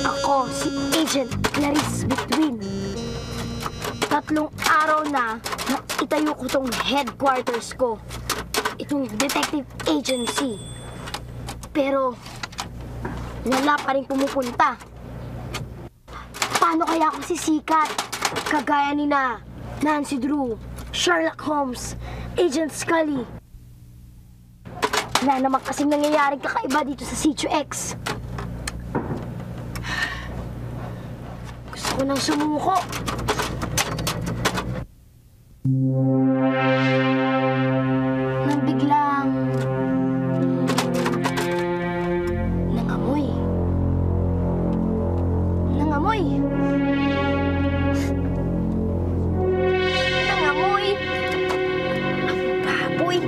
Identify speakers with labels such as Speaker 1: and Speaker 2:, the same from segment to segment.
Speaker 1: Ako, si Agent Clarice Between. 3 araw na itayo ko tong headquarters ko. Itong detective agency. Pero, wala pa rin pumupunta. Paano kaya ako sisikat? Kagaya ni Nancy Drew, Sherlock Holmes, Agent Scully. Wala naman kasing nangyayaring kakaiba dito sa Sitio X. Gusto ko nang sumuko. Nang biglang nangamoy. Nangamoy. Nangamoy. Ang baboy.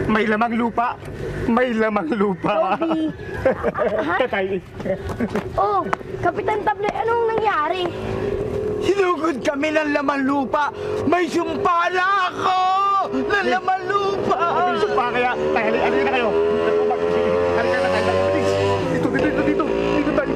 Speaker 2: May lamang lupa. May lamang lupa.
Speaker 1: Toby!
Speaker 2: Tatay.
Speaker 1: Oh, Kapitan Table, anong nangyari?
Speaker 3: Hinugod kami ng laman lupa. May sumpa na ako ng laman lupa.
Speaker 2: May sumpa kaya. Tayo, halika na kayo. Halika na tayo. Bilis. Dito tayo.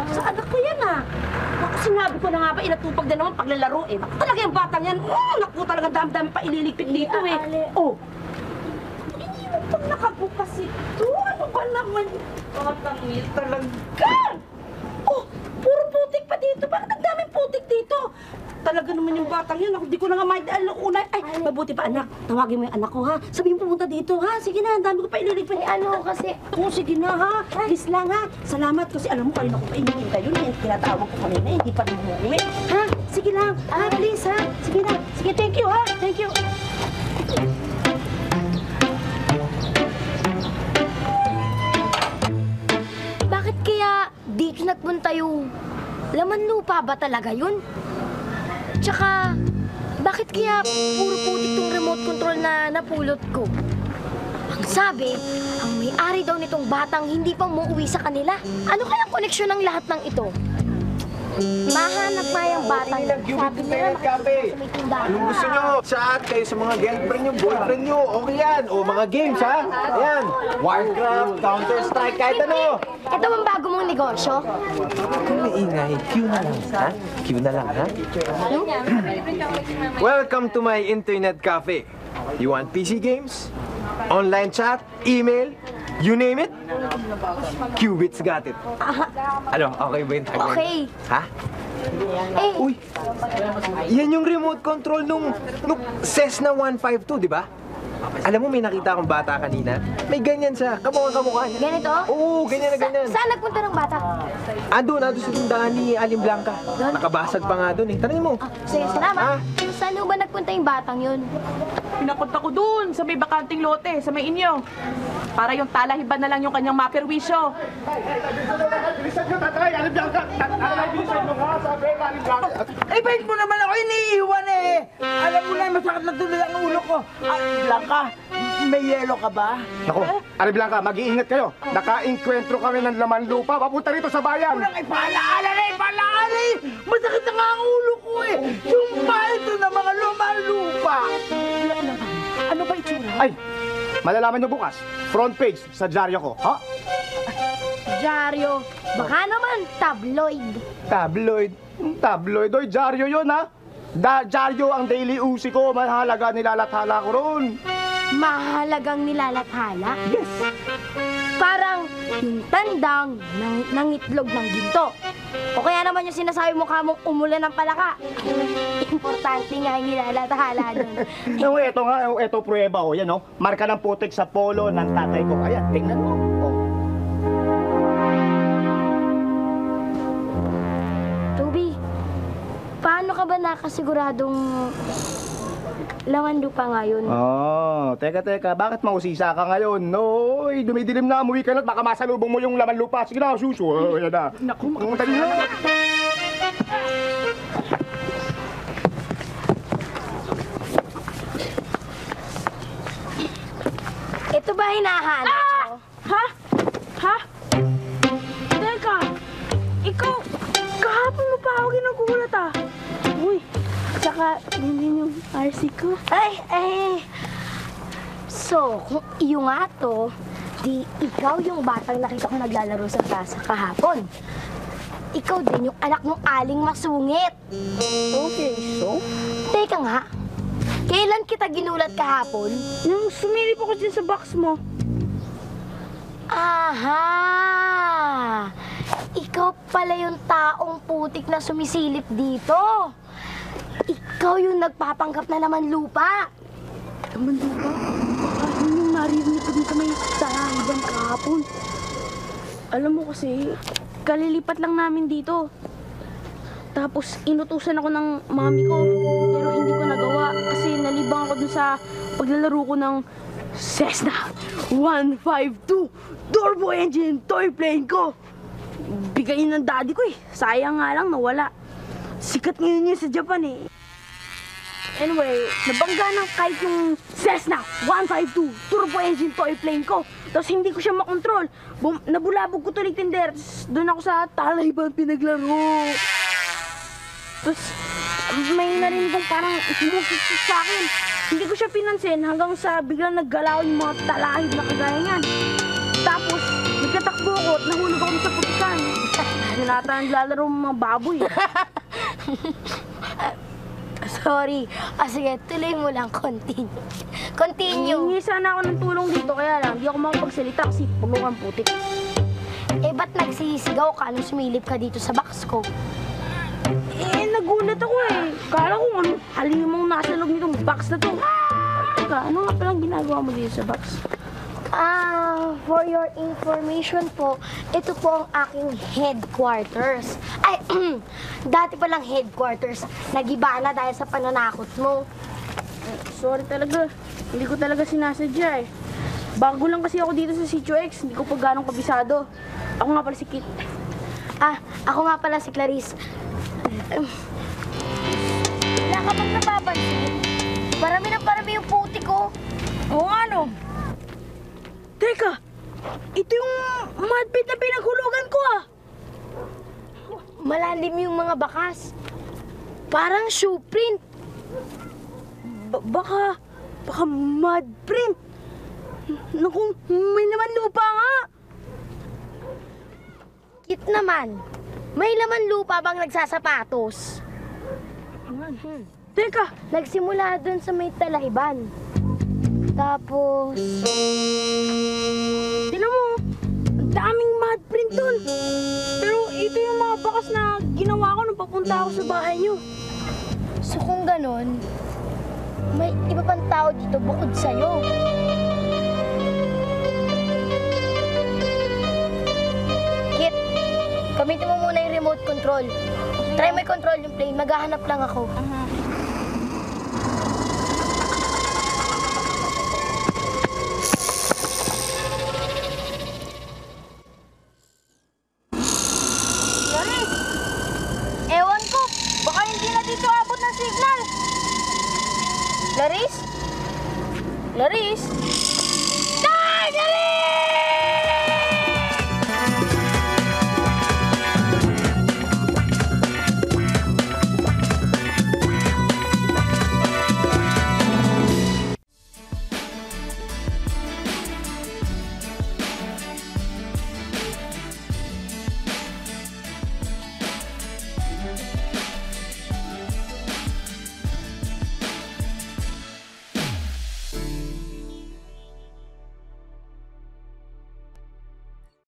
Speaker 4: Sa anak ko yan ah. Naku, sinabi ko na nga ba, inatupag na naman paglalaro eh. Naku talaga yung batang yan. Naku talaga dami-dami pa ililigpit dito eh. Oh. Iniwan pag nakabukas ito. Ano ba naman? Batang yan talaga. Oh, puro putik pa dito. Bakit ang daming putik dito? Talaga naman yung batang yan. Ako, di ko na nga maintindihan nung una. Ay, mabuti pa anak. Tawagin mo yung anak ko ha. Sabihin mo pumunta dito ha. Sige na, ang dami ko pa ililigpit.
Speaker 1: Ano kasi?
Speaker 4: Oo, sige na ha. Please lang ha. Salamat kasi alam mo kanina ko pa iniintay yun. Tinatawag ko kanina, hindi pa rin umuwi. Ha? Sige lang. Ha, please ha. Sige na. Sige, thank you ha. Thank you.
Speaker 1: Bakit kaya dito nagpunta yung laman lupa ba talaga yun? Tsaka, bakit kaya puro putik tong remote control na napulot ko? Ang sabi, ang may-ari daw nitong batang hindi pa umuwi sa kanila. Ano kayang koneksyon ng lahat ng ito? Mahanap nga yung batang sabi nila makikita sa may tindahan.
Speaker 3: Anong gusto nyo? Chat kayo sa mga girlfriend nyo, boyfriend nyo. Okay yan. O mga games ha. Yan. Warcraft, Counter-Strike, kahit ano.
Speaker 1: Ito ang bago mong negosyo?
Speaker 3: Kung maingay, Q na lang ha. Q na lang ha. Welcome to my internet cafe. You want PC games? Online chat? Email? You name it? Qubits got it. Ano, okay ba yung tagline?
Speaker 1: Okay.
Speaker 3: Ha?
Speaker 1: Eh,
Speaker 3: Uy, yan yung remote control nung Cessna 152, di ba? Alam mo, may nakita akong bata kanina. May ganyan siya. Kamukha niya.
Speaker 1: Ganito?
Speaker 3: Oo, ganyan na ganyan.
Speaker 1: Saan nagpunta ng bata?
Speaker 3: Ando sa tindahan ni Aling Blanca. Nakabasag pa nga doon eh. Tanungin mo.
Speaker 1: Sige, salamat. Saan ba nagpunta yung batang yun?
Speaker 5: Pinapunta ko dun sa may bakanting lote, sa may inyo. Para yung talahiban na lang yung kanyang maperwisyo.
Speaker 2: Bilisan nyo, tatay! Aling Blanca! Tatay, bilisan nyo nga! Sabi, Aling Blanca!
Speaker 6: Eh, bakit mo naman ako iniiwan eh? Alam mo na, masakit na tuloy ang ulo ko. Blanca, may yelo ka ba?
Speaker 2: Naku, Aling Blanca, mag-iingat kayo. Naka-inkwentro kami ng laman lupa. Papunta rito sa bayan.
Speaker 6: Walang ipalaala na ipalaala eh! Masakit na nga ang ulo ko eh! Yung ito na mga lumalupa!
Speaker 5: Ano ba itsura?
Speaker 2: Ay, malalaman nyo bukas. Front page sa dyaryo ko. Ha?
Speaker 1: Dyaryo. Baka naman tabloid.
Speaker 2: Tabloid? Tabloid? Oy, dyaryo yun, ha? Dyaryo ang daily usi ko. Mahalaga nilalathala ko ron.
Speaker 1: Mahalagang nilalathala.
Speaker 2: Yes!
Speaker 1: Parang yung tandang nangitlog ng ginto. O kaya naman yung sinasabi mo kamong umulan ng palaka. Importante nga yung nilalathala doon.
Speaker 2: Eto nga, eto prueba ko. Yan, no? Marka ng putik sa polo ng tatay ko. Ayan, tingnan mo. Oh.
Speaker 1: Toby, paano ka ba nakasiguradong laman lupa ngayon?
Speaker 2: Oh, teka. Bakit mausisa ka ngayon? No, dumidilim na, umuwi ka na at baka masalubong mo yung laman lupa. Sige na, suso. Yan na.
Speaker 5: Naku,
Speaker 2: Dali na.
Speaker 1: Ito ba hinahanap mo?
Speaker 5: Ha? Ha? Teka, ikaw, kahapon mo pa ako ginugulat ah. Uy, tsaka yun yung RC ko.
Speaker 1: Ay. So, kung iyo nga to, di ikaw yung batang nakita ko naglalaro sa plaza kahapon. Ikaw din yung anak ng aling masungit.
Speaker 5: Okay, so?
Speaker 1: Teka nga, kailan kita ginulat kahapon?
Speaker 5: Nung sumilip ako dyan sa box mo.
Speaker 1: Aha! Ikaw pala yung taong putik na sumisilip dito. Ikaw yung nagpapanggap na naman lupa.
Speaker 5: Naman lupa? Yun yung naririnig ko dun sa may talahiban kahapon. Alam mo kasi, kalilipat lang namin dito. Tapos inutusan ako ng mami ko, pero hindi ko nagawa kasi nalibang ako dun sa paglalaro ko ng Cessna 152 turbo engine toy plane ko. Bigayin ng daddy ko eh. Sayang nga lang nawala. Sikat ngayon yun sa Japan eh. Anyway, nabangga ng kahit yung Cessna 152 turbo engine toy plane ko. Tapos hindi ko siya makontrol. Nabulabog ko tuloy tinder. Doon ako sa talahiban pinaglaro. Tapos may narinig kong parang sumusunod sa akin. Hindi ko siya pinansin hanggang sa biglang naggalaw yung mga talahib na kagaya niyan. Tapos nagkatakbo ko at nahulog ako sa putikan. Sinata naglalaro ng mga baboy.
Speaker 1: Sorry. Sige, tuloy mo lang. Continue.
Speaker 5: Hingi sana ako ng tulong dito kaya lang hindi ako makapagsalita kasi pulungan putik.
Speaker 1: Eh, ba't nagsisigaw ka nung sumilip ka dito sa box ko?
Speaker 5: Eh, nagulat ako eh. Kala ko ano, halimang nasa loob nitong box na to. Teka, ano nga palang ginagawa mo dito sa box?
Speaker 1: For your information po, ito po ang aking headquarters. Ay, dati palang headquarters. Nagiba na dahil sa pananakot mo.
Speaker 5: Sorry talaga. Hindi ko talaga sinasadya eh. Bago lang kasi ako dito sa Sitio X. Hindi ko pa ganong kabisado. Ako nga pala si Kit.
Speaker 1: Ako nga pala si Clarice. Wala ka bang napapansin? Parami yung puti ko.
Speaker 5: Oo nga no. Teka! Ito yung mudpit na pinaghulugan ko ah!
Speaker 1: Malalim yung mga bakas. Parang shoe print.
Speaker 5: Baka mud print. Naku, may naman lupa nga.
Speaker 1: Kit naman. May laman lupa bang nagsasapatos?
Speaker 5: Teka,
Speaker 1: Nagsimula dun sa may talahiban. Tapos...
Speaker 5: tinan mo. Ang daming mud print dun. Pero ito yung mga bakas na ginawa ko nung papunta ako sa bahay niyo.
Speaker 1: So kung ganon, may iba pang tao dito bukod sa'yo. Kit, gamitin mo muna yung remote control. Try mo i-control yung plane. Maghahanap lang ako.
Speaker 5: Laris! Ewan ko, baka hindi na dito abot ng signal. Laris? Laris?